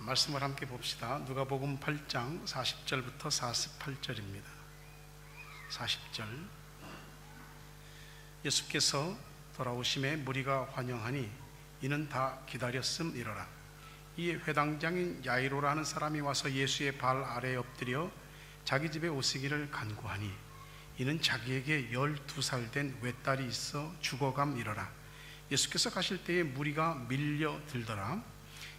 말씀을 함께 봅시다. 누가복음 8장 40절부터 48절입니다. 40절. 예수께서 돌아오심에 무리가 환영하니 이는 다 기다렸음이로라. 이에 회당장인 야이로라는 사람이 와서 예수의 발 아래에 엎드려 자기 집에 오시기를 간구하니 이는 자기에게 12살 된 외딸이 있어 죽어감이로라. 예수께서 가실 때에 무리가 밀려들더라.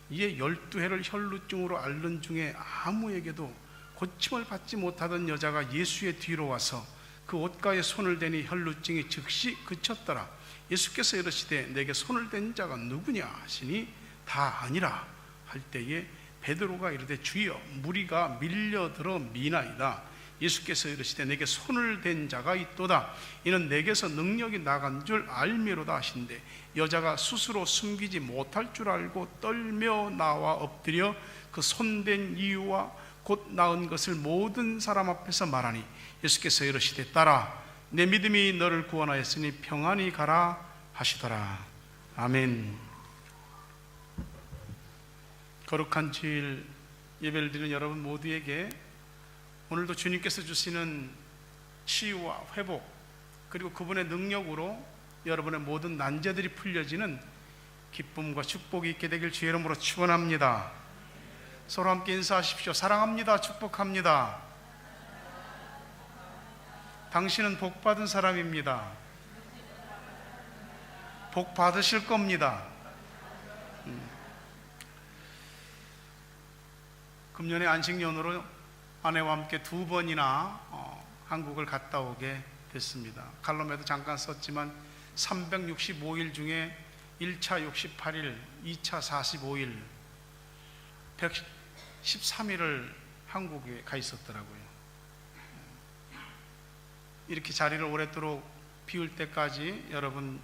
이에 12해를 혈루증으로 앓는 중에 아무에게도 고침을 받지 못하던 여자가 예수의 뒤로 와서 그 옷가에 손을 대니 혈루증이 즉시 그쳤더라. 예수께서 이르시되 내게 손을 댄 자가 누구냐 하시니 다 아니라 할 때에 베드로가 이르되 주여 무리가 밀려들어 미나이다. 예수께서 이르시되 내게 손을 댄 자가 있도다. 이는 내게서 능력이 나간 줄 알미로다 하신대 여자가 스스로 숨기지 못할 줄 알고 떨며 나와 엎드려 그 손댄 이유와 곧 나은 것을 모든 사람 앞에서 말하니 예수께서 이르시되 딸아 내 믿음이 너를 구원하였으니 평안히 가라 하시더라. 아멘. 거룩한 주일 예배를 드리는 여러분 모두에게 오늘도 주님께서 주시는 치유와 회복 그리고 그분의 능력으로 여러분의 모든 난제들이 풀려지는 기쁨과 축복이 있게 되길 주의 이름으로 축원합니다. 서로 함께 인사하십시오. 사랑합니다. 축복합니다. 당신은 복 받은 사람입니다. 복 받으실 겁니다. 금년에 안식년으로 아내와 함께 2번이나 한국을 갔다 오게 됐습니다. 칼럼에도 잠깐 썼지만 365일 중에 1차 68일, 2차 45일, 113일을 한국에 가 있었더라고요. 이렇게 자리를 오랫도록 비울 때까지 여러분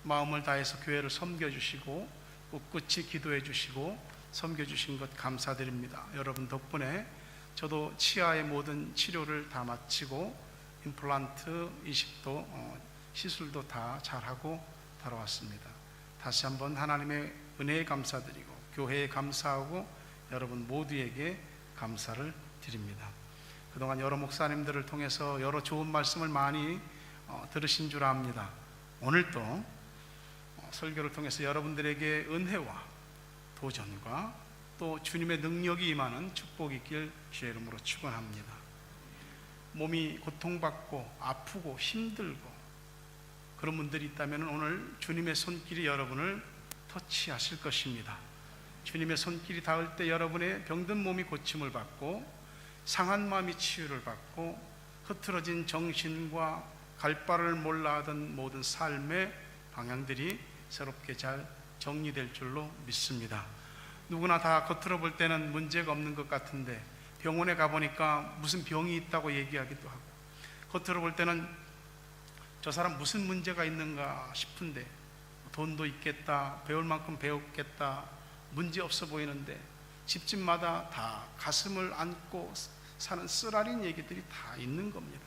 마음을 다해서 교회를 섬겨주시고 꿋꿋이 기도해 주시고 섬겨주신 것 감사드립니다. 여러분 덕분에 저도 치아의 모든 치료를 다 마치고 임플란트 이식도 시술도 다 잘하고 돌아왔습니다. 다시 한번 하나님의 은혜에 감사드리고 교회에 감사하고 여러분 모두에게 감사를 드립니다. 그동안 여러 목사님들을 통해서 여러 좋은 말씀을 많이 들으신 줄 압니다. 오늘도 설교를 통해서 여러분들에게 은혜와 도전과 또 주님의 능력이 임하는 축복이 있길 주의 이름으로 축원합니다. 몸이 고통받고 아프고 힘들고 그런 분들이 있다면 오늘 주님의 손길이 여러분을 터치하실 것입니다. 주님의 손길이 닿을 때 여러분의 병든 몸이 고침을 받고 상한 마음이 치유를 받고 흐트러진 정신과 갈 바를 몰라 하던 모든 삶의 방향들이 새롭게 잘 정리될 줄로 믿습니다. 누구나 다 겉으로 볼 때는 문제가 없는 것 같은데 병원에 가보니까 무슨 병이 있다고 얘기하기도 하고 겉으로 볼 때는 저 사람 무슨 문제가 있는가 싶은데 돈도 있겠다, 배울 만큼 배웠겠다, 문제 없어 보이는데 집집마다 다 가슴을 안고 사는 쓰라린 얘기들이 다 있는 겁니다.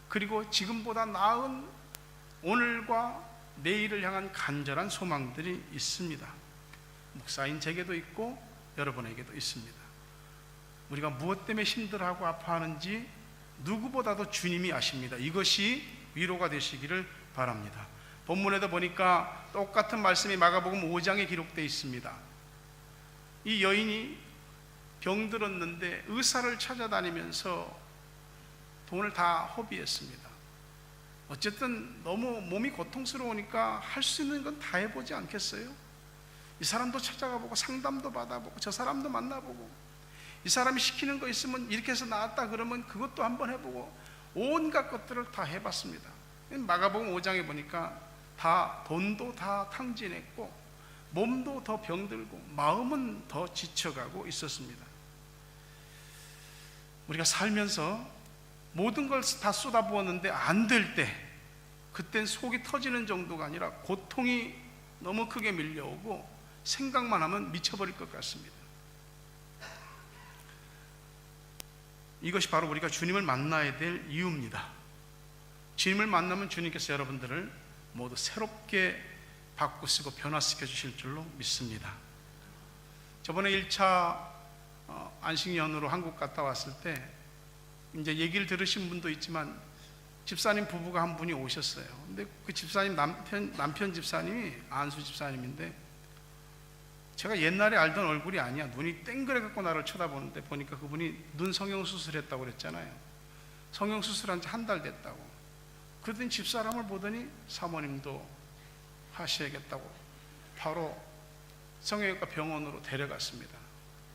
그리고 지금보다 나은 오늘과 내일을 향한 간절한 소망들이 있습니다. 목사인 제게도 있고 여러분에게도 있습니다. 우리가 무엇 때문에 힘들어하고 아파하는지 누구보다도 주님이 아십니다. 이것이 위로가 되시기를 바랍니다. 본문에도 보니까 똑같은 말씀이 마가복음 5장에 기록되어 있습니다. 이 여인이 병들었는데 의사를 찾아다니면서 돈을 다 허비했습니다. 어쨌든 너무 몸이 고통스러우니까 할 수 있는 건 다 해보지 않겠어요? 이 사람도 찾아가보고 상담도 받아보고 저 사람도 만나보고 이 사람이 시키는 거 있으면 이렇게 해서 나았다 그러면 그것도 한번 해보고 온갖 것들을 다 해봤습니다. 마가복음 5장에 보니까 다 돈도 다 탕진했고 몸도 더 병들고 마음은 더 지쳐가고 있었습니다. 우리가 살면서 모든 걸 다 쏟아부었는데 안 될 때 그땐 속이 터지는 정도가 아니라 고통이 너무 크게 밀려오고 생각만 하면 미쳐버릴 것 같습니다. 이것이 바로 우리가 주님을 만나야 될 이유입니다. 주님을 만나면 주님께서 여러분들을 모두 새롭게 바꾸시고 변화시켜 주실 줄로 믿습니다. 저번에 1차 안식년으로 한국 갔다 왔을 때 이제 얘기를 들으신 분도 있지만 집사님 부부가 한 분이 오셨어요. 근데 그 집사님 남편 집사님이 안수 집사님인데 제가 옛날에 알던 얼굴이 아니야. 눈이 땡그레 갖고 나를 쳐다보는데 보니까 그분이 눈 성형수술했다고 그랬잖아요. 성형수술한 지 한 달 됐다고. 그러더니 집사람을 보더니 사모님도 하셔야겠다고 바로 성형외과 병원으로 데려갔습니다.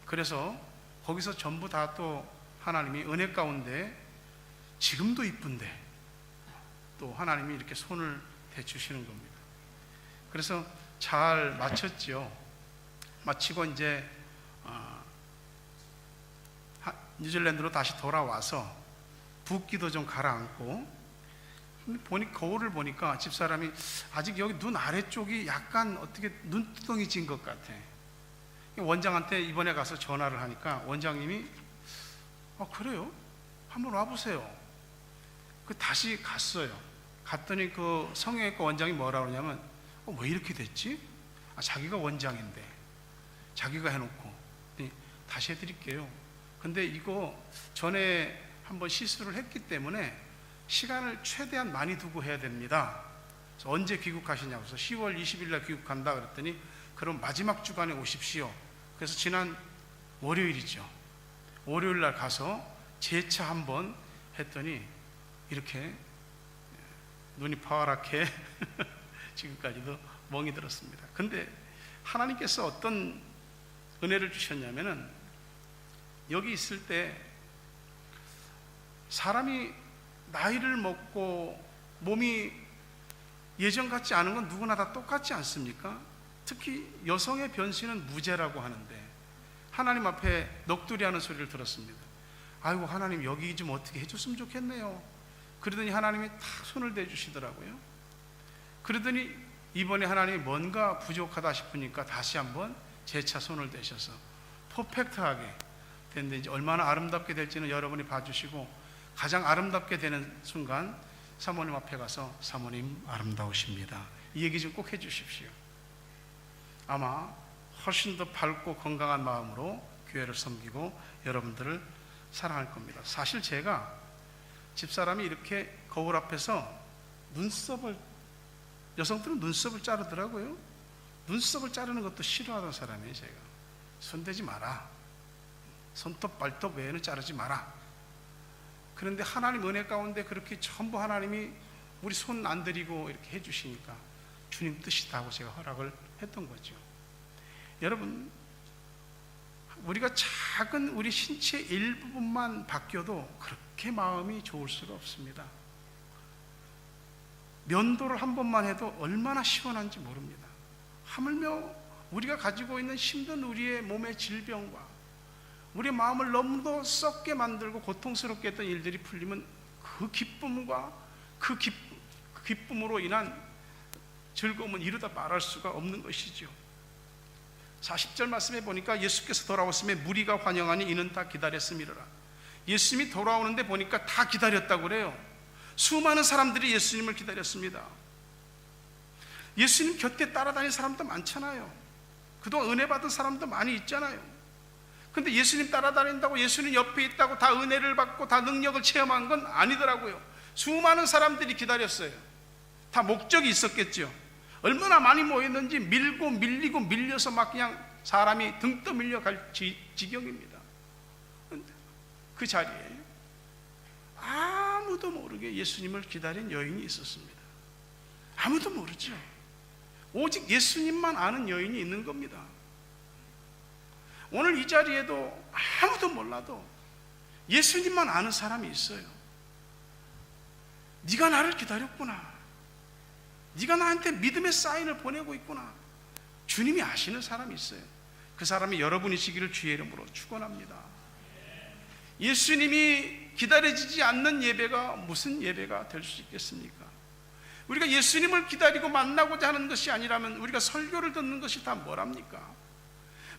그래서 거기서 전부 다 또 하나님이 은혜 가운데 지금도 이쁜데 또 하나님이 이렇게 손을 대주시는 겁니다. 그래서 잘 마쳤지요. 마치고 이제 뉴질랜드로 다시 돌아와서 붓기도 좀 가라앉고 거울을 보니까 집사람이 아직 여기 눈 아래쪽이 약간 어떻게 눈두덩이 진 것 같아. 원장한테 이번에 가서 전화를 하니까 원장님이 그래요? 한번 와보세요. 다시 갔어요. 갔더니 그 성형외과 원장이 뭐라 그러냐면 왜 이렇게 됐지? 자기가 원장인데 자기가 해놓고 다시 해드릴게요. 근데 이거 전에 한번 시술을 했기 때문에 시간을 최대한 많이 두고 해야 됩니다. 그래서 언제 귀국하시냐고 해서 10월 20일 날 귀국한다 그랬더니 그럼 마지막 주간에 오십시오. 그래서 지난 월요일이죠. 월요일 날 가서 재차 한번 했더니 이렇게 눈이 파랗게 지금까지도 멍이 들었습니다. 근데 하나님께서 어떤 은혜를 주셨냐면은 여기 있을 때 사람이 나이를 먹고 몸이 예전 같지 않은 건 누구나 다 똑같지 않습니까? 특히 여성의 변신은 무죄라고 하는데 하나님 앞에 넋두리 하는 소리를 들었습니다. 아이고 하나님 여기 좀 어떻게 해줬으면 좋겠네요. 그러더니 하나님이 탁 손을 대주시더라고요. 그러더니 이번에 하나님이 뭔가 부족하다 싶으니까 다시 한번 재차 손을 대셔서 퍼펙트하게 됐는데 이제 얼마나 아름답게 될지는 여러분이 봐주시고 가장 아름답게 되는 순간 사모님 앞에 가서 사모님 아름다우십니다. 이 얘기 좀 꼭 해주십시오. 아마 훨씬 더 밝고 건강한 마음으로 교회를 섬기고 여러분들을 사랑할 겁니다. 사실 제가 집사람이 이렇게 거울 앞에서 여성들은 눈썹을 자르더라고요. 눈썹을 자르는 것도 싫어하던 사람이에요. 제가 손대지 마라, 손톱 발톱 외에는 자르지 마라. 그런데 하나님 은혜 가운데 그렇게 전부 하나님이 우리 손 안 들이고 이렇게 해주시니까 주님 뜻이다 하고 제가 허락을 했던 거죠. 여러분, 우리가 작은 우리 신체 일부분만 바뀌어도 그렇게 마음이 좋을 수가 없습니다. 면도를 한 번만 해도 얼마나 시원한지 모릅니다. 하물며 우리가 가지고 있는 힘든 우리의 몸의 질병과 우리의 마음을 너무도 썩게 만들고 고통스럽게 했던 일들이 풀리면 그 기쁨과 그 기쁨으로 인한 즐거움은 이루다 말할 수가 없는 것이죠. 40절 말씀에 보니까 예수께서 돌아오심에 무리가 환영하니 이는 다 기다렸음이로라. 예수님이 돌아오는데 보니까 다 기다렸다고 그래요. 수많은 사람들이 예수님을 기다렸습니다. 예수님 곁에 따라다니는 사람도 많잖아요. 그동안 은혜 받은 사람도 많이 있잖아요. 근데 예수님 따라다닌다고 예수님 옆에 있다고 다 은혜를 받고 다 능력을 체험한 건 아니더라고요. 수많은 사람들이 기다렸어요. 다 목적이 있었겠죠. 얼마나 많이 모였는지 밀고 밀리고 밀려서 막 그냥 사람이 등 떠밀려 갈 지경입니다. 그 자리에 아무도 모르게 예수님을 기다린 여인이 있었습니다. 아무도 모르죠. 오직 예수님만 아는 여인이 있는 겁니다. 오늘 이 자리에도 아무도 몰라도 예수님만 아는 사람이 있어요. 네가 나를 기다렸구나. 네가 나한테 믿음의 사인을 보내고 있구나. 주님이 아시는 사람이 있어요. 그 사람이 여러분이시기를 주의 이름으로 축원합니다. 예수님이 기다려지지 않는 예배가 무슨 예배가 될 수 있겠습니까? 우리가 예수님을 기다리고 만나고자 하는 것이 아니라면 우리가 설교를 듣는 것이 다 뭐랍니까?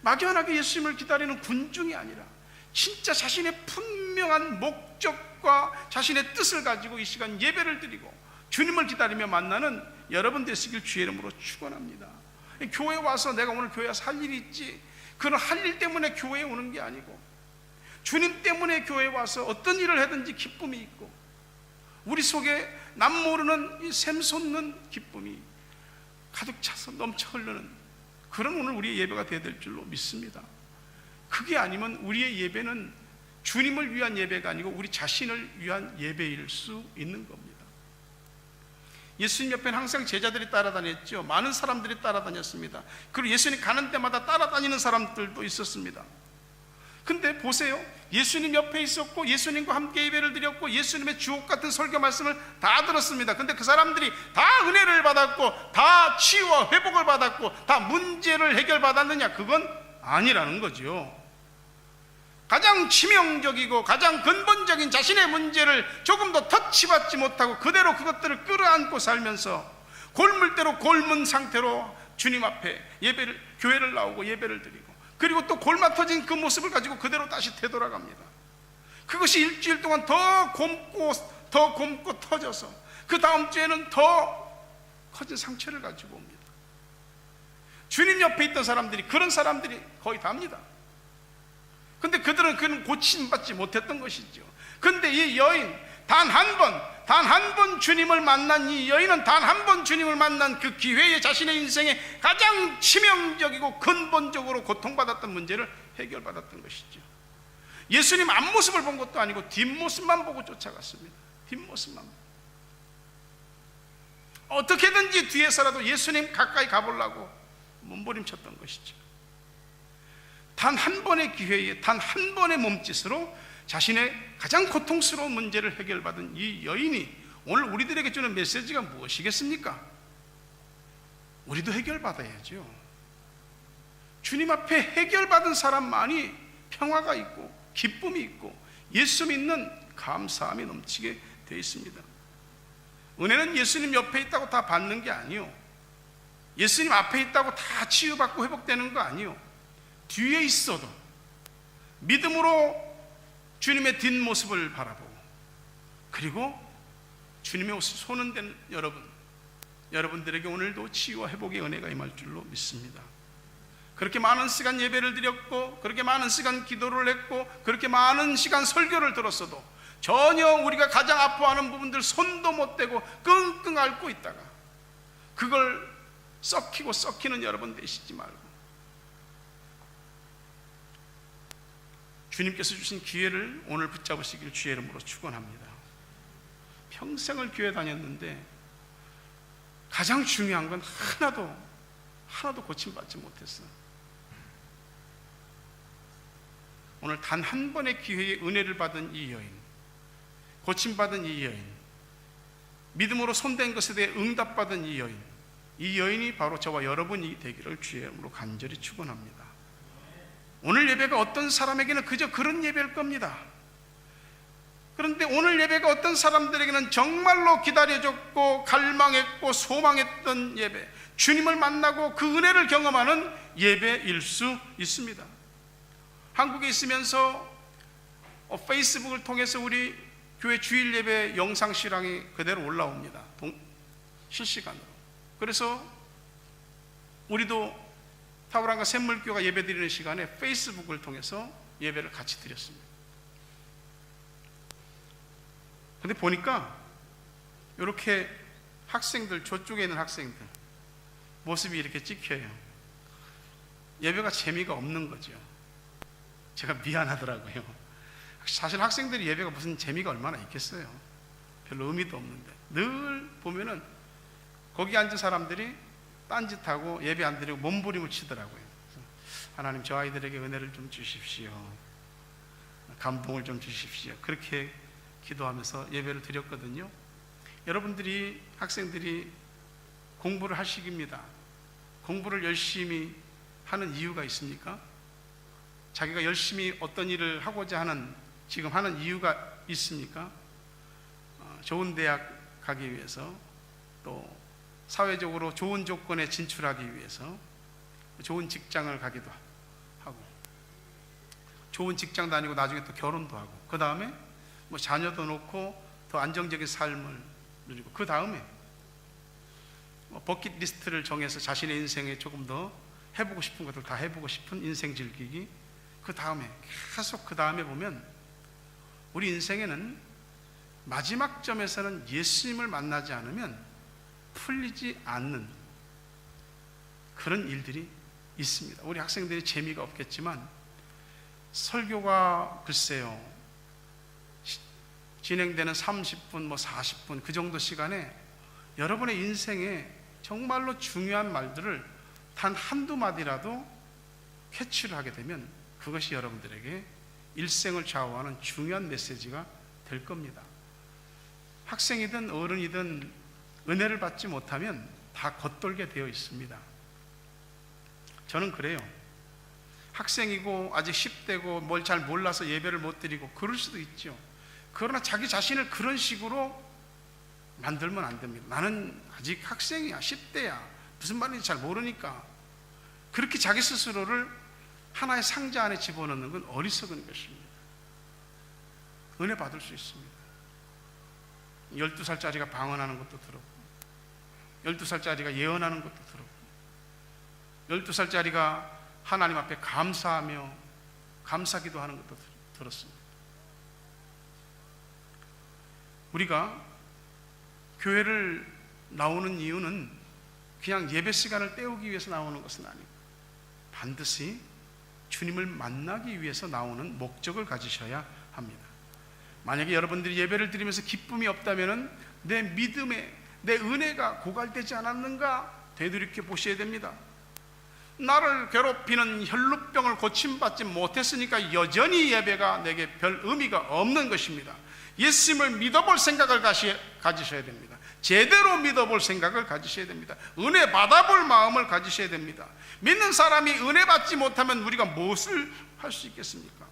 막연하게 예수님을 기다리는 군중이 아니라 진짜 자신의 분명한 목적과 자신의 뜻을 가지고 이 시간 예배를 드리고 주님을 기다리며 만나는 여러분 되시길 주의 이름으로 축원합니다. 교회 와서 내가 오늘 교회 와서 할 일이 있지, 그런 할 일 때문에 교회에 오는 게 아니고 주님 때문에 교회에 와서 어떤 일을 하든지 기쁨이 있고 우리 속에 남 모르는 이 샘솟는 기쁨이 가득 차서 넘쳐 흐르는 그런 오늘 우리의 예배가 되어야 될 줄로 믿습니다. 그게 아니면 우리의 예배는 주님을 위한 예배가 아니고 우리 자신을 위한 예배일 수 있는 겁니다. 예수님 옆에는 항상 제자들이 따라다녔죠. 많은 사람들이 따라다녔습니다. 그리고 예수님 가는 데마다 따라다니는 사람들도 있었습니다. 근데 보세요, 예수님 옆에 있었고 예수님과 함께 예배를 드렸고 예수님의 주옥 같은 설교 말씀을 다 들었습니다. 근데 그 사람들이 다 은혜를 받았고 다 치유와 회복을 받았고 다 문제를 해결받았느냐? 그건 아니라는 거죠. 가장 치명적이고 가장 근본적인 자신의 문제를 조금 더 터치받지 못하고 그대로 그것들을 끌어안고 살면서 골물대로 골문 상태로 주님 앞에 교회를 나오고 예배를 드리고 그리고 또 골마 터진 그 모습을 가지고 그대로 다시 되돌아갑니다. 그것이 일주일 동안 더 곪고 터져서 그 다음 주에는 더 커진 상처를 가지고 옵니다. 주님 옆에 있던 사람들이 그런 사람들이 거의 다입니다. 근데 그들은 그는 고침받지 못했던 것이죠. 근데 이 여인 단 한 번 주님을 만난 이 여인은 단 한 번 주님을 만난 그 기회에 자신의 인생에 가장 치명적이고 근본적으로 고통받았던 문제를 해결받았던 것이죠. 예수님 앞모습을 본 것도 아니고 뒷모습만 보고 쫓아갔습니다. 뒷모습만 보고. 어떻게든지 뒤에서라도 예수님 가까이 가보려고 몸부림쳤던 것이죠. 단 한 번의 기회에 단 한 번의 몸짓으로 자신의 가장 고통스러운 문제를 해결받은 이 여인이 오늘 우리들에게 주는 메시지가 무엇이겠습니까? 우리도 해결받아야죠. 주님 앞에 해결받은 사람만이 평화가 있고 기쁨이 있고 예수 믿는 감사함이 넘치게 되어 있습니다. 은혜는 예수님 옆에 있다고 다 받는 게 아니요, 예수님 앞에 있다고 다 치유받고 회복되는 거 아니요, 뒤에 있어도 믿음으로 주님의 뒷모습을 바라보고 그리고 주님의 손은 된 여러분들에게 오늘도 치유와 회복의 은혜가 임할 줄로 믿습니다. 그렇게 많은 시간 예배를 드렸고 그렇게 많은 시간 기도를 했고 그렇게 많은 시간 설교를 들었어도 전혀 우리가 가장 아파하는 부분들 손도 못 대고 끙끙 앓고 있다가 그걸 썩히는 여러분 되시지 말고 주님께서 주신 기회를 오늘 붙잡으시길 주의 이름으로 축원합니다. 평생을 교회 다녔는데 가장 중요한 건 하나도 고침받지 못했어요. 오늘 단 한 번의 기회에 은혜를 받은 이 여인, 고침받은 이 여인, 믿음으로 손댄 것에 대해 응답받은 이 여인이 바로 저와 여러분이 되기를 주의 이름으로 간절히 축원합니다. 오늘 예배가 어떤 사람에게는 그저 그런 예배일 겁니다. 그런데 오늘 예배가 어떤 사람들에게는 정말로 기다려졌고 갈망했고 소망했던 예배, 주님을 만나고 그 은혜를 경험하는 예배일 수 있습니다. 한국에 있으면서 페이스북을 통해서 우리 교회 주일 예배 영상 실황이 그대로 올라옵니다. 실시간으로. 그래서 우리도 타우랑과 샘물교가 예배 드리는 시간에 페이스북을 통해서 예배를 같이 드렸습니다. 근데 보니까 이렇게 학생들, 저쪽에 있는 학생들 모습이 이렇게 찍혀요. 예배가 재미가 없는 거죠. 제가 미안하더라고요. 사실 학생들이 예배가 무슨 재미가 얼마나 있겠어요. 별로 의미도 없는데 늘 보면은 거기 앉은 사람들이 딴짓하고 예배 안 드리고 몸부림을 치더라고요. 하나님 저 아이들에게 은혜를 좀 주십시오, 감동을 좀 주십시오, 그렇게 기도하면서 예배를 드렸거든요. 여러분들이 학생들이 공부를 할 시기입니다. 공부를 열심히 하는 이유가 있습니까? 자기가 열심히 어떤 일을 하고자 하는 지금 하는 이유가 있습니까? 좋은 대학 가기 위해서, 또 사회적으로 좋은 조건에 진출하기 위해서 좋은 직장을 가기도 하고, 좋은 직장 다니고 나중에 또 결혼도 하고, 그 다음에 뭐 자녀도 놓고 더 안정적인 삶을 누리고, 그 다음에 버킷리스트를 정해서 자신의 인생에 조금 더 해보고 싶은 것들 다 해보고 싶은 인생 즐기기. 그 다음에 계속 그 다음에 보면 우리 인생에는 마지막 점에서는 예수님을 만나지 않으면 풀리지 않는 그런 일들이 있습니다. 우리 학생들이 재미가 없겠지만 설교가 글쎄요 진행되는 30분 40분 그 정도 시간에 여러분의 인생에 정말로 중요한 말들을 단 한두 마디라도 캐치를 하게 되면 그것이 여러분들에게 일생을 좌우하는 중요한 메시지가 될 겁니다. 학생이든 어른이든 은혜를 받지 못하면 다 겉돌게 되어 있습니다. 저는 그래요. 학생이고 아직 10대고 뭘 잘 몰라서 예배를 못 드리고 그럴 수도 있죠. 그러나 자기 자신을 그런 식으로 만들면 안 됩니다. 나는 아직 학생이야, 10대야, 무슨 말인지 잘 모르니까. 그렇게 자기 스스로를 하나의 상자 안에 집어넣는 건 어리석은 것입니다. 은혜 받을 수 있습니다. 12살짜리가 방언하는 것도 들었고 12살짜리가 예언하는 것도 들었고 12살짜리가 하나님 앞에 감사하며 감사기도 하는 것도 들었습니다. 우리가 교회를 나오는 이유는 그냥 예배 시간을 때우기 위해서 나오는 것은 아니고 반드시 주님을 만나기 위해서 나오는 목적을 가지셔야 합니다. 만약에 여러분들이 예배를 드리면서 기쁨이 없다면 내 믿음에 내 은혜가 고갈되지 않았는가 되돌이켜 보셔야 됩니다. 나를 괴롭히는 혈루병을 고침받지 못했으니까 여전히 예배가 내게 별 의미가 없는 것입니다. 예수님을 믿어볼 생각을 가지셔야 됩니다. 제대로 믿어볼 생각을 가지셔야 됩니다. 은혜 받아볼 마음을 가지셔야 됩니다. 믿는 사람이 은혜 받지 못하면 우리가 무엇을 할 수 있겠습니까?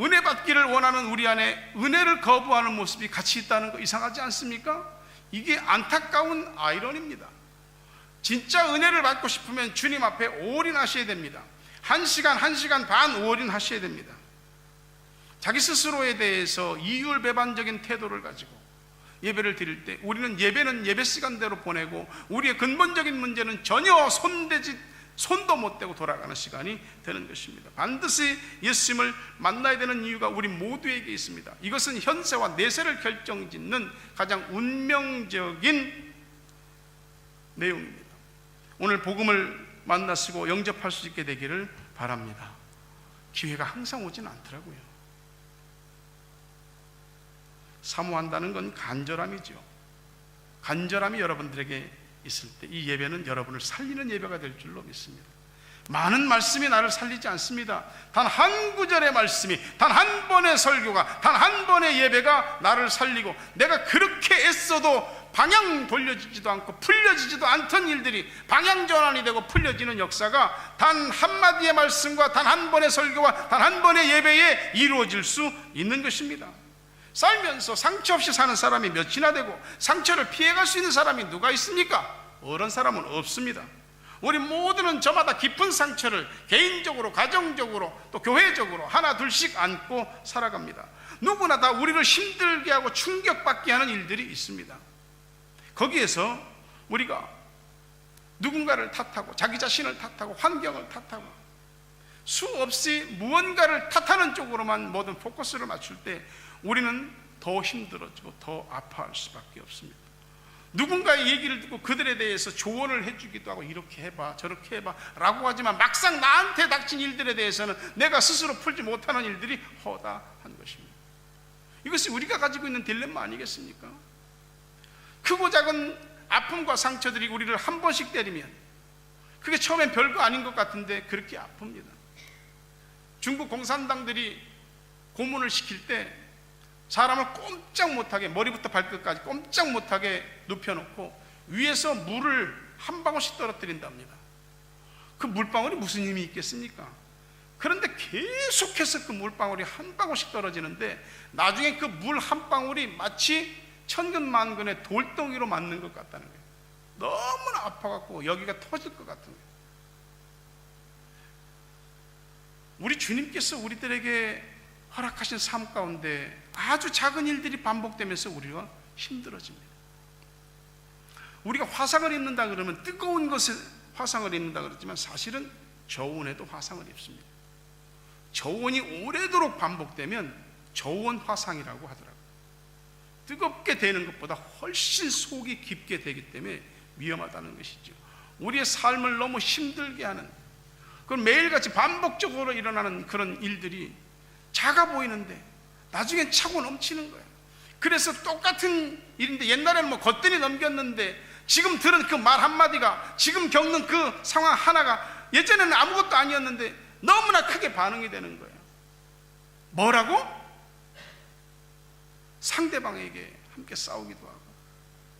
은혜 받기를 원하는 우리 안에 은혜를 거부하는 모습이 같이 있다는 거 이상하지 않습니까? 이게 안타까운 아이러니입니다. 진짜 은혜를 받고 싶으면 주님 앞에 올인하셔야 됩니다. 1시간 반 올인하셔야 됩니다. 자기 스스로에 대해서 이율배반적인 태도를 가지고 예배를 드릴 때 우리는 예배는 예배 시간대로 보내고 우리의 근본적인 문제는 전혀 손도 못 대고 돌아가는 시간이 되는 것입니다. 반드시 예수님을 만나야 되는 이유가 우리 모두에게 있습니다. 이것은 현세와 내세를 결정짓는 가장 운명적인 내용입니다. 오늘 복음을 만나시고 영접할 수 있게 되기를 바랍니다. 기회가 항상 오지는 않더라고요. 사모한다는 건 간절함이죠. 간절함이 여러분들에게 있을 때 이 예배는 여러분을 살리는 예배가 될 줄로 믿습니다. 많은 말씀이 나를 살리지 않습니다. 단 한 구절의 말씀이, 단 한 번의 설교가, 단 한 번의 예배가 나를 살리고 내가 그렇게 애써도 방향 돌려지지도 않고 풀려지지도 않던 일들이 방향 전환이 되고 풀려지는 역사가 단 한마디의 말씀과 단 한 번의 설교와 단 한 번의 예배에 이루어질 수 있는 것입니다. 살면서 상처 없이 사는 사람이 몇이나 되고 상처를 피해갈 수 있는 사람이 누가 있습니까? 어른 사람은 없습니다. 우리 모두는 저마다 깊은 상처를 개인적으로, 가정적으로, 또 교회적으로 하나 둘씩 안고 살아갑니다. 누구나 다 우리를 힘들게 하고 충격받게 하는 일들이 있습니다. 거기에서 우리가 누군가를 탓하고 자기 자신을 탓하고 환경을 탓하고 수없이 무언가를 탓하는 쪽으로만 모든 포커스를 맞출 때 우리는 더 힘들어지고 더 아파할 수밖에 없습니다. 누군가의 얘기를 듣고 그들에 대해서 조언을 해주기도 하고 이렇게 해봐 저렇게 해봐 라고 하지만 막상 나한테 닥친 일들에 대해서는 내가 스스로 풀지 못하는 일들이 허다한 것입니다. 이것이 우리가 가지고 있는 딜레마 아니겠습니까? 크고 작은 아픔과 상처들이 우리를 한 번씩 때리면 그게 처음엔 별거 아닌 것 같은데 그렇게 아픕니다. 중국 공산당들이 고문을 시킬 때 사람을 꼼짝 못하게 머리부터 발끝까지 꼼짝 못하게 눕혀놓고 위에서 물을 한 방울씩 떨어뜨린답니다. 그 물방울이 무슨 힘이 있겠습니까? 그런데 계속해서 그 물방울이 한 방울씩 떨어지는데 나중에 그 물 한 방울이 마치 천근만근의 돌덩이로 맞는 것 같다는 거예요. 너무나 아파갖고 여기가 터질 것 같은 거예요. 우리 주님께서 우리들에게 허락하신 삶 가운데 아주 작은 일들이 반복되면서 우리가 힘들어집니다. 우리가 화상을 입는다 그러면 뜨거운 것에 화상을 입는다 그러지만 사실은 저온에도 화상을 입습니다. 저온이 오래도록 반복되면 저온 화상이라고 하더라고요. 뜨겁게 되는 것보다 훨씬 속이 깊게 되기 때문에 위험하다는 것이죠. 우리의 삶을 너무 힘들게 하는, 그건 매일같이 반복적으로 일어나는 그런 일들이 작아 보이는데 나중엔 차고 넘치는 거예요. 그래서 똑같은 일인데 옛날에는 뭐 걷더니 넘겼는데 지금 들은 그 말 한마디가, 지금 겪는 그 상황 하나가 예전에는 아무것도 아니었는데 너무나 크게 반응이 되는 거예요. 뭐라고? 상대방에게 함께 싸우기도 하고,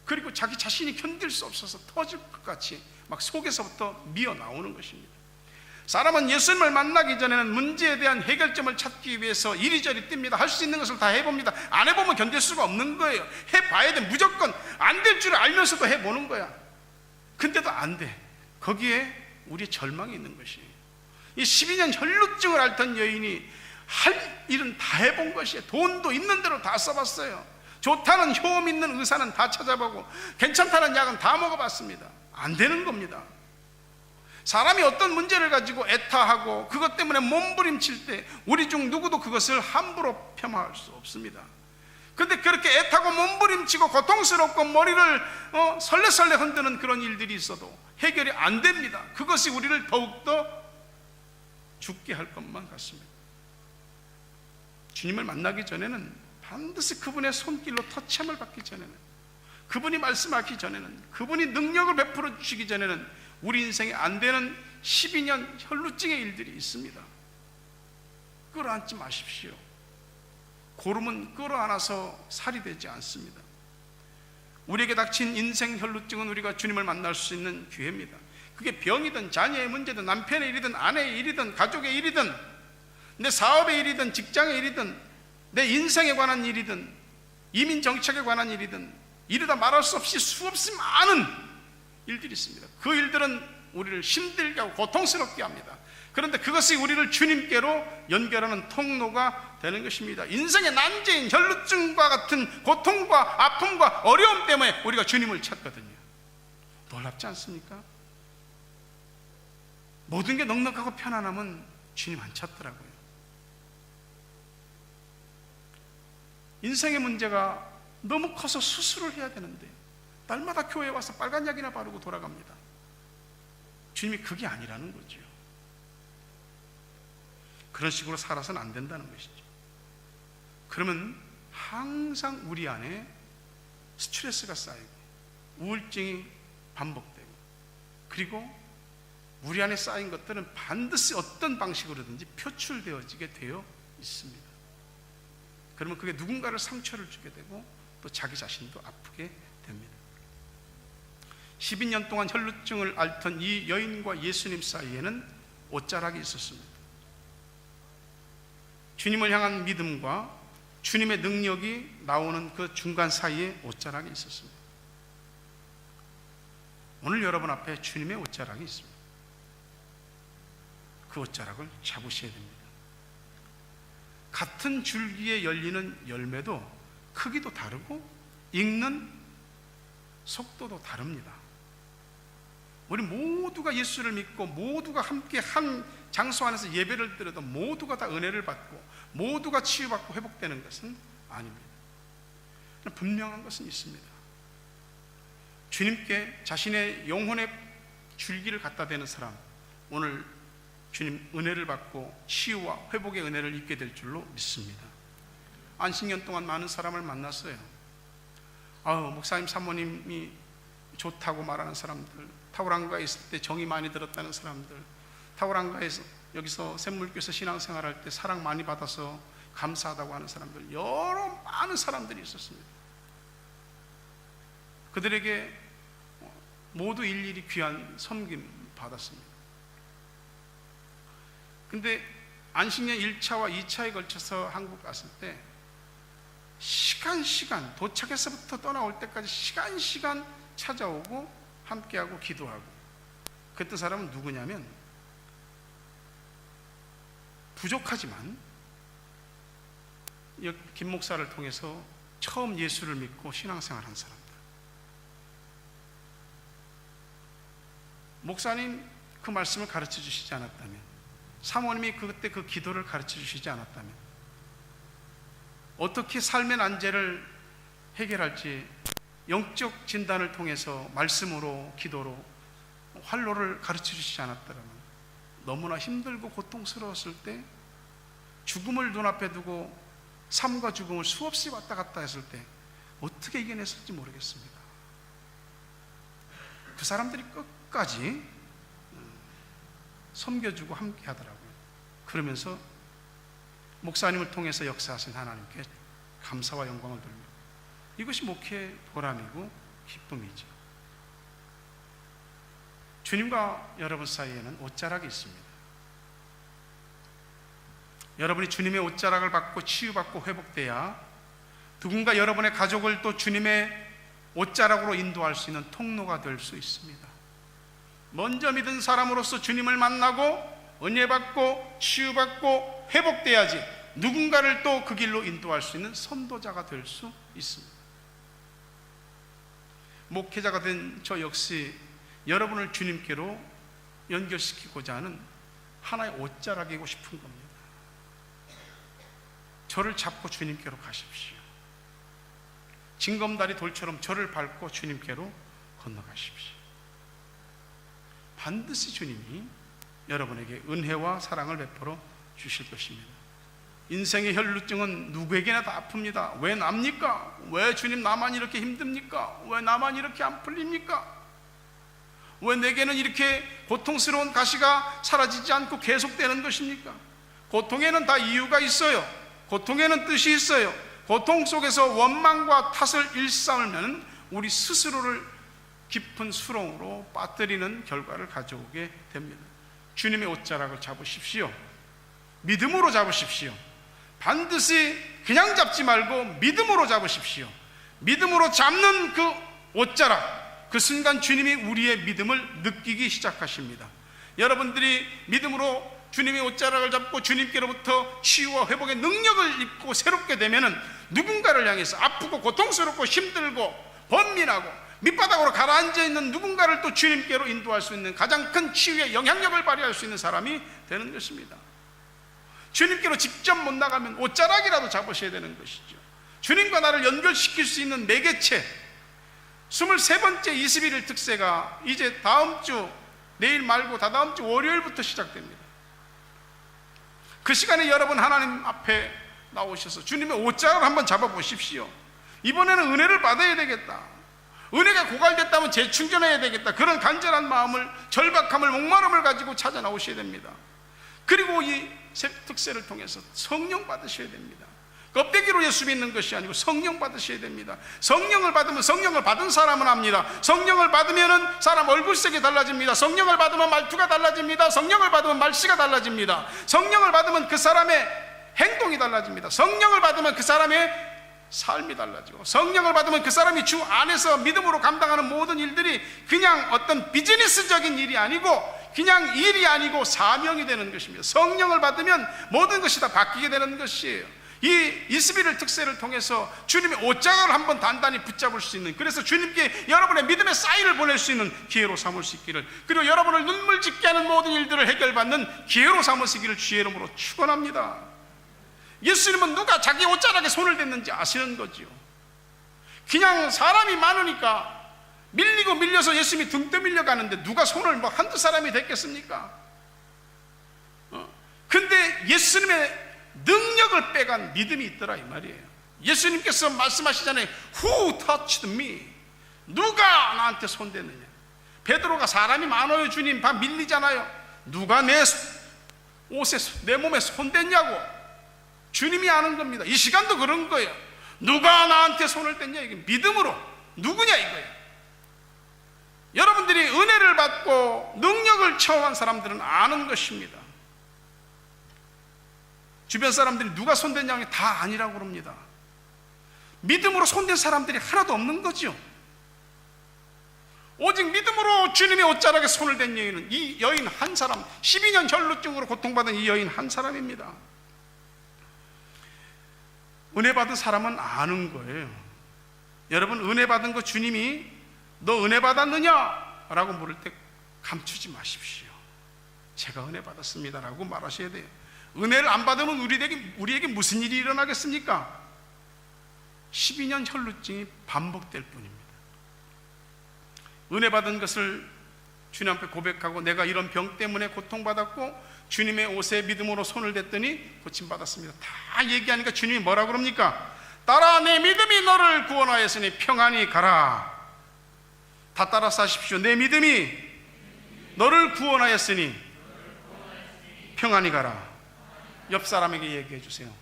그리고 자기 자신이 견딜 수 없어서 터질 것 같이 막 속에서부터 미어 나오는 것입니다. 사람은 예수님을 만나기 전에는 문제에 대한 해결점을 찾기 위해서 이리저리 뜁니다. 할 수 있는 것을 다 해봅니다. 안 해보면 견딜 수가 없는 거예요. 해봐야 돼. 무조건 안 될 줄 알면서도 해보는 거야. 근데도 안 돼. 거기에 우리의 절망이 있는 것이에요. 이 12년 혈루증을 앓던 여인이 할 일은 다 해본 것이에요. 돈도 있는 대로 다 써봤어요. 좋다는 효험 있는 의사는 다 찾아보고 괜찮다는 약은 다 먹어봤습니다. 안 되는 겁니다. 사람이 어떤 문제를 가지고 애타하고 그것 때문에 몸부림칠 때 우리 중 누구도 그것을 함부로 폄하할 수 없습니다. 그런데 그렇게 애타고 몸부림치고 고통스럽고 머리를 설레설레 흔드는 그런 일들이 있어도 해결이 안 됩니다. 그것이 우리를 더욱더 죽게 할 것만 같습니다. 주님을 만나기 전에는 반드시 그분의 손길로 터치함을 받기 전에는, 그분이 말씀하기 전에는, 그분이 능력을 베풀어 주시기 전에는 우리 인생에 안 되는 12년 혈루증의 일들이 있습니다. 끌어안지 마십시오. 고름은 끌어안아서 살이 되지 않습니다. 우리에게 닥친 인생 혈루증은 우리가 주님을 만날 수 있는 기회입니다. 그게 병이든 자녀의 문제든 남편의 일이든 아내의 일이든 가족의 일이든 내 사업의 일이든 직장의 일이든 내 인생에 관한 일이든 이민 정책에 관한 일이든 이르다 말할 수 없이 수없이 많은 일들이 있습니다. 그 일들은 우리를 힘들게 하고 고통스럽게 합니다. 그런데 그것이 우리를 주님께로 연결하는 통로가 되는 것입니다. 인생의 난제인 혈루증과 같은 고통과 아픔과 어려움 때문에 우리가 주님을 찾거든요. 놀랍지 않습니까? 모든 게 넉넉하고 편안하면 주님 안 찾더라고요. 인생의 문제가 너무 커서 수술을 해야 되는데 날마다 교회에 와서 빨간 약이나 바르고 돌아갑니다. 주님이 그게 아니라는 거죠. 그런 식으로 살아서는 안 된다는 것이죠. 그러면 항상 우리 안에 스트레스가 쌓이고 우울증이 반복되고, 그리고 우리 안에 쌓인 것들은 반드시 어떤 방식으로든지 표출되어지게 되어 있습니다. 그러면 그게 누군가를 상처를 주게 되고 또 자기 자신도 아프게 됩니다. 12년 동안 혈루증을 앓던 이 여인과 예수님 사이에는 옷자락이 있었습니다. 주님을 향한 믿음과 주님의 능력이 나오는 그 중간 사이에 옷자락이 있었습니다. 오늘 여러분 앞에 주님의 옷자락이 있습니다. 그 옷자락을 잡으셔야 됩니다. 같은 줄기에 열리는 열매도 크기도 다르고 익는 속도도 다릅니다. 우리 모두가 예수를 믿고 모두가 함께 한 장소 안에서 예배를 드려도 모두가 다 은혜를 받고 모두가 치유받고 회복되는 것은 아닙니다. 분명한 것은 있습니다. 주님께 자신의 영혼의 줄기를 갖다 대는 사람, 오늘 주님 은혜를 받고 치유와 회복의 은혜를 입게 될 줄로 믿습니다. 안식년 동안 많은 사람을 만났어요. 목사님 사모님이 좋다고 말하는 사람들, 타우랑가에 있을 때 정이 많이 들었다는 사람들, 타우랑가에서 여기서 샘물교에서 신앙생활할 때 사랑 많이 받아서 감사하다고 하는 사람들, 여러 많은 사람들이 있었습니다. 그들에게 모두 일일이 귀한 섬김 받았습니다. 근데 안식년 1차와 2차에 걸쳐서 한국 갔을 때 시간 도착해서부터 떠나올 때까지 시간 찾아오고 함께하고 기도하고, 그랬던 사람은 누구냐면 부족하지만 김 목사를 통해서 처음 예수를 믿고 신앙생활한 사람들. 목사님 그 말씀을 가르쳐 주시지 않았다면, 사모님이 그때 그 기도를 가르쳐 주시지 않았다면 어떻게 삶의 난제를 해결할지 영적 진단을 통해서 말씀으로, 기도로, 활로를 가르쳐 주시지 않았다면, 너무나 힘들고 고통스러웠을 때, 죽음을 눈앞에 두고 삶과 죽음을 수없이 왔다 갔다 했을 때 어떻게 이겨냈을지 모르겠습니다. 그 사람들이 끝까지 섬겨주고 함께 하더라고요. 그러면서 목사님을 통해서 역사하신 하나님께 감사와 영광을 돌립니다. 이것이 목회의 보람이고 기쁨이죠. 주님과 여러분 사이에는 옷자락이 있습니다. 여러분이 주님의 옷자락을 받고 치유받고 회복돼야 누군가 여러분의 가족을 또 주님의 옷자락으로 인도할 수 있는 통로가 될 수 있습니다. 먼저 믿은 사람으로서 주님을 만나고 은혜받고 치유받고 회복돼야지 누군가를 또 그 길로 인도할 수 있는 선도자가 될 수 있습니다. 목회자가 된 저 역시 여러분을 주님께로 연결시키고자 하는 하나의 옷자락이고 싶은 겁니다. 저를 잡고 주님께로 가십시오. 징검다리 돌처럼 저를 밟고 주님께로 건너가십시오. 반드시 주님이 여러분에게 은혜와 사랑을 베풀어 주실 것입니다. 인생의 혈루증은 누구에게나 다 아픕니다. 왜 납니까? 왜 주님 나만 이렇게 힘듭니까? 왜 나만 이렇게 안 풀립니까? 왜 내게는 이렇게 고통스러운 가시가 사라지지 않고 계속되는 것입니까? 고통에는 다 이유가 있어요. 고통에는 뜻이 있어요. 고통 속에서 원망과 탓을 일삼으면 우리 스스로를 깊은 수렁으로 빠뜨리는 결과를 가져오게 됩니다. 주님의 옷자락을 잡으십시오. 믿음으로 잡으십시오. 반드시 그냥 잡지 말고 믿음으로 잡으십시오. 믿음으로 잡는 그 옷자락, 그 순간 주님이 우리의 믿음을 느끼기 시작하십니다. 여러분들이 믿음으로 주님의 옷자락을 잡고 주님께로부터 치유와 회복의 능력을 입고 새롭게 되면은 누군가를 향해서 아프고 고통스럽고 힘들고 번민하고 밑바닥으로 가라앉아 있는 누군가를 또 주님께로 인도할 수 있는 가장 큰 치유의 영향력을 발휘할 수 있는 사람이 되는 것입니다. 주님께로 직접 못 나가면 옷자락이라도 잡으셔야 되는 것이죠. 주님과 나를 연결시킬 수 있는 매개체, 23번째 21일 특세가 이제 다음 주, 내일 말고 다다음 주 월요일부터 시작됩니다. 그 시간에 여러분 하나님 앞에 나오셔서 주님의 옷자락을 한번 잡아보십시오. 이번에는 은혜를 받아야 되겠다, 은혜가 고갈됐다면 재충전해야 되겠다, 그런 간절한 마음을, 절박함을, 목마름을 가지고 찾아 나오셔야 됩니다. 그리고 이 특세를 통해서 성령 받으셔야 됩니다. 껍데기로 예수 믿는 것이 아니고 성령 받으셔야 됩니다. 성령을 받으면, 성령을 받은 사람은 압니다. 성령을 받으면 사람 얼굴색이 달라집니다. 성령을 받으면 말투가 달라집니다. 성령을 받으면 말씨가 달라집니다. 성령을 받으면 그 사람의 행동이 달라집니다. 성령을 받으면 그 사람의 삶이 달라지고, 성령을 받으면 그 사람이 주 안에서 믿음으로 감당하는 모든 일들이 그냥 어떤 비즈니스적인 일이 아니고 그냥 일이 아니고 사명이 되는 것입니다. 성령을 받으면 모든 것이 다 바뀌게 되는 것이에요. 이 21일 특세를 통해서 주님의 옷자락을 한번 단단히 붙잡을 수 있는, 그래서 주님께 여러분의 믿음의 사인을 보낼 수 있는 기회로 삼을 수 있기를, 그리고 여러분을 눈물 짓게 하는 모든 일들을 해결받는 기회로 삼으시기를 주의 이름으로 축원합니다. 예수님은 누가 자기 옷자락에 손을 댔는지 아시는 거지요. 그냥 사람이 많으니까 밀리고 밀려서 예수님이 등 떠밀려 가는데 누가 손을 뭐 한두 사람이 댔겠습니까? 근데 예수님의 능력을 빼간 믿음이 있더라 이 말이에요. 예수님께서 말씀하시잖아요. Who touched me? 누가 나한테 손댔느냐? 베드로가 사람이 많아요 주님, 다 밀리잖아요. 누가 내 옷에, 내 몸에 손댔냐고. 주님이 아는 겁니다. 이 시간도 그런 거예요. 누가 나한테 손을 댔냐? 이게 믿음으로 누구냐 이거예요. 여러분들이 은혜를 받고 능력을 체험한 사람들은 아는 것입니다. 주변 사람들이 누가 손댔냐고 다 아니라고 그럽니다. 믿음으로 손댄 사람들이 하나도 없는 거죠. 오직 믿음으로 주님의 옷자락에 손을 댄 여인은 이 여인 한 사람, 12년 혈루증으로 고통받은 이 여인 한 사람입니다. 은혜 받은 사람은 아는 거예요. 여러분, 은혜 받은 거 주님이 너 은혜 받았느냐? 라고 물을 때 감추지 마십시오. 제가 은혜 받았습니다라고 말하셔야 돼요. 은혜를 안 받으면 우리에게 무슨 일이 일어나겠습니까? 12년 혈루증이 반복될 뿐입니다. 은혜 받은 것을 주님 앞에 고백하고 내가 이런 병 때문에 고통받았고 주님의 옷에 믿음으로 손을 댔더니 고침받았습니다. 다 얘기하니까 주님이 뭐라 그럽니까? 따라 내 믿음이 너를 구원하였으니 평안히 가라. 다 따라서 하십시오. 내 믿음이 너를 구원하였으니 평안히 가라. 옆 사람에게 얘기해 주세요.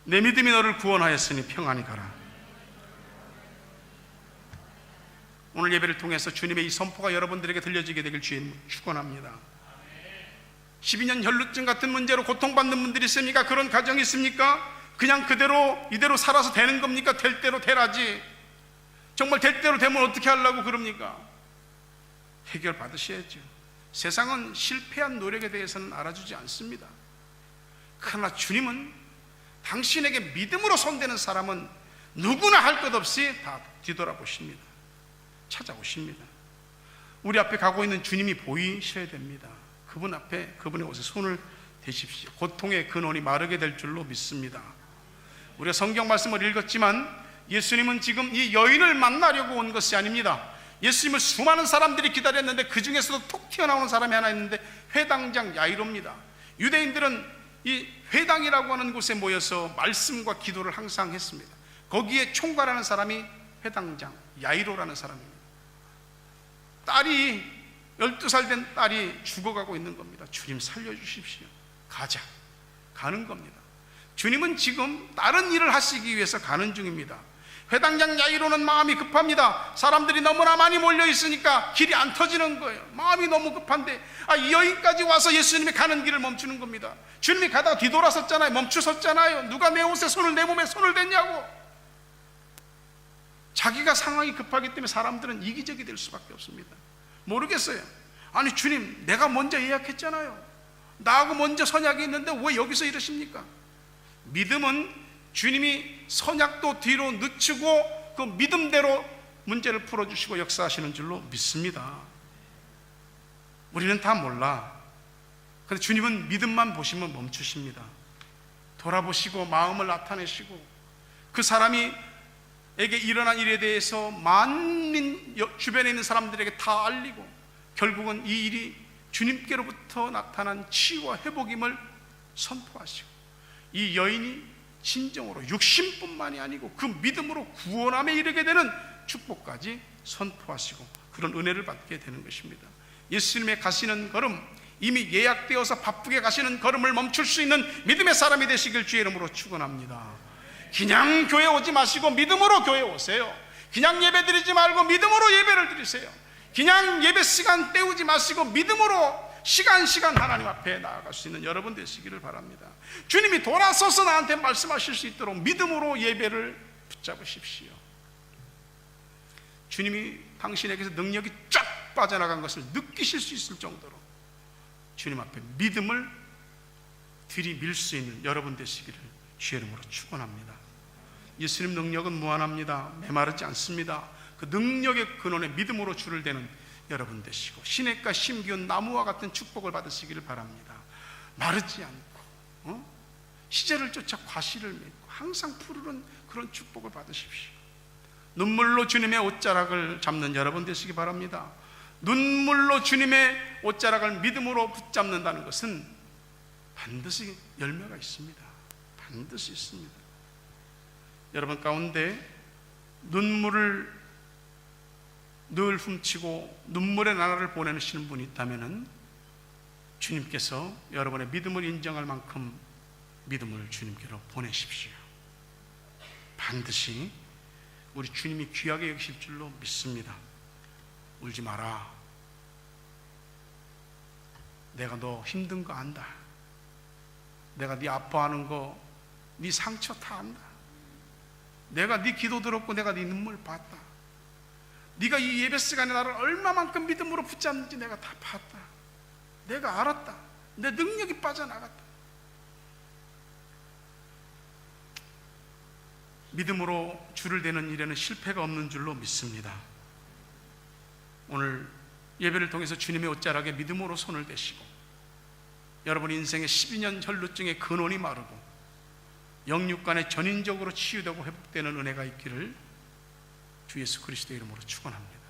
내 믿음이 너를 구원하였으니 평안히 가라. 오늘 예배를 통해서 주님의 이 선포가 여러분들에게 들려지게 되길 주님 축원합니다. 12년 혈루증 같은 문제로 고통받는 분들이 있습니까? 그런 가정이 있습니까? 그냥 그대로 이대로 살아서 되는 겁니까? 될 대로 되라지. 정말 될 대로 되면 어떻게 하려고 그럽니까? 해결 받으셔야죠. 세상은 실패한 노력에 대해서는 알아주지 않습니다. 그러나 주님은 당신에게 믿음으로 손대는 사람은 누구나 할 것 없이 다 뒤돌아보십니다. 찾아오십니다. 우리 앞에 가고 있는 주님이 보이셔야 됩니다. 그분 앞에, 그분의 옷에 손을 대십시오. 고통의 근원이 마르게 될 줄로 믿습니다. 우리가 성경 말씀을 읽었지만 예수님은 지금 이 여인을 만나려고 온 것이 아닙니다. 예수님을 수많은 사람들이 기다렸는데 그 중에서도 톡 튀어나오는 사람이 하나 있는데 회당장 야이로입니다. 유대인들은 이 회당이라고 하는 곳에 모여서 말씀과 기도를 항상 했습니다. 거기에 총괄하는 사람이 회당장 야이로라는 사람입니다. 딸이 12살 된 딸이 죽어가고 있는 겁니다. 주님 살려주십시오. 가자. 가는 겁니다. 주님은 지금 다른 일을 하시기 위해서 가는 중입니다. 회당장 야이로는 마음이 급합니다. 사람들이 너무나 많이 몰려 있으니까 길이 안 터지는 거예요. 마음이 너무 급한데 이 여인까지 와서 예수님이 가는 길을 멈추는 겁니다. 주님이 가다가 뒤돌아섰잖아요. 멈추셨잖아요. 누가 내 옷에 손을, 내 몸에 손을 댔냐고. 자기가 상황이 급하기 때문에 사람들은 이기적이 될 수밖에 없습니다. 모르겠어요. 아니 주님, 내가 먼저 예약했잖아요. 나하고 먼저 선약이 있는데 왜 여기서 이러십니까? 믿음은 주님이 선약도 뒤로 늦추고 그 믿음대로 문제를 풀어주시고 역사하시는 줄로 믿습니다. 우리는 다 몰라. 그런데 주님은 믿음만 보시면 멈추십니다. 돌아보시고 마음을 나타내시고 그 사람이 에게 일어난 일에 대해서 만민 주변에 있는 사람들에게 다 알리고 결국은 이 일이 주님께로부터 나타난 치유와 회복임을 선포하시고 이 여인이 진정으로 육신뿐만이 아니고 그 믿음으로 구원함에 이르게 되는 축복까지 선포하시고 그런 은혜를 받게 되는 것입니다. 예수님의 가시는 걸음, 이미 예약되어서 바쁘게 가시는 걸음을 멈출 수 있는 믿음의 사람이 되시길 주의 이름으로 축원합니다. 그냥 교회 오지 마시고 믿음으로 교회 오세요. 그냥 예배 드리지 말고 믿음으로 예배를 드리세요. 그냥 예배 시간 때우지 마시고 믿음으로 시간 하나님 앞에 나아갈 수 있는 여러분 되시기를 바랍니다. 주님이 돌아서서 나한테 말씀하실 수 있도록 믿음으로 예배를 붙잡으십시오. 주님이 당신에게서 능력이 쫙 빠져나간 것을 느끼실 수 있을 정도로 주님 앞에 믿음을 들이밀 수 있는 여러분 되시기를 주의 이름으로 축원합니다. 예수님 능력은 무한합니다. 메마르지 않습니다. 그 능력의 근원에 믿음으로 줄을 대는 여러분 되시고 시냇가 심기운 나무와 같은 축복을 받으시기를 바랍니다. 마르지 않고 시절을 쫓아 과실을 맺고 항상 푸르른 그런 축복을 받으십시오. 눈물로 주님의 옷자락을 잡는 여러분 되시기 바랍니다. 눈물로 주님의 옷자락을 믿음으로 붙잡는다는 것은 반드시 열매가 있습니다. 반드시 있습니다. 여러분 가운데 눈물을 늘 훔치고 눈물의 나라를 보내시는 분이 있다면 주님께서 여러분의 믿음을 인정할 만큼 믿음을 주님께로 보내십시오. 반드시 우리 주님이 귀하게 여기실 줄로 믿습니다. 울지 마라. 내가 너 힘든 거 안다. 내가 네 아파하는 거, 네 상처 다 안다. 내가 네 기도 들었고 내가 네 눈물 봤다. 네가 이 예배 시간에 나를 얼마만큼 믿음으로 붙잡는지 내가 다 봤다. 내가 알았다. 내 능력이 빠져나갔다. 믿음으로 줄을 대는 일에는 실패가 없는 줄로 믿습니다. 오늘 예배를 통해서 주님의 옷자락에 믿음으로 손을 대시고 여러분 인생의 12년 혈루증의 근원이 마르고 영육간에 전인적으로 치유되고 회복되는 은혜가 있기를 주 예수 그리스도의 이름으로 축원합니다.